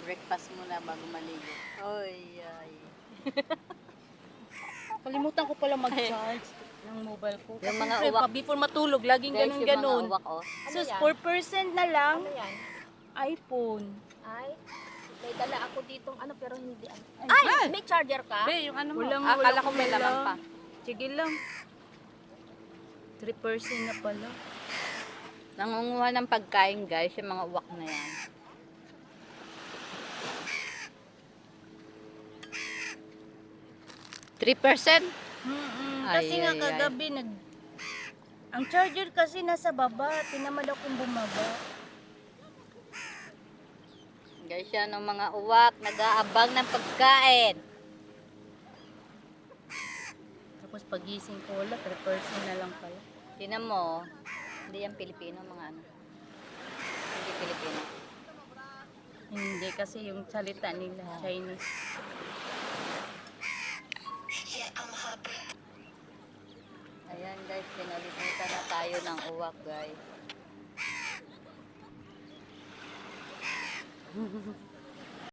breakfast muna bago maligo. Oy, ay. Kalimutan ko pala mag-charge ng mobile ko. Yung Kasi mga syempre, uwak. before matulog, laging Guys, yung mga ganun-ganun. uwak, oh. So, 4% na lang, Ano yan? iPhone. Ay, may dala ako ditong ano pero hindi ano. Ay, may charger ka? Be, yung ano mo. Walang, Akala ko may laman pa. Sige lang. 3% na pala. Nangunguha ng pagkain, guys, yung mga uwak na yan. $3%? Kasi Ay, nga ay, ay. kagabi, ang charger kasi nasa baba. Tinamad akong bumaba. Guys, yan ang mga uwak, nag-aabang ng pagkain. Tapos pagising ko, wala, 3% na lang pala. Tinan mo, hindi yan Pilipino, mga ano. Hindi Pilipino. Hindi kasi yung salita nila, Chinese. Ayan guys, pinalimutan na tayo ng uwak guys.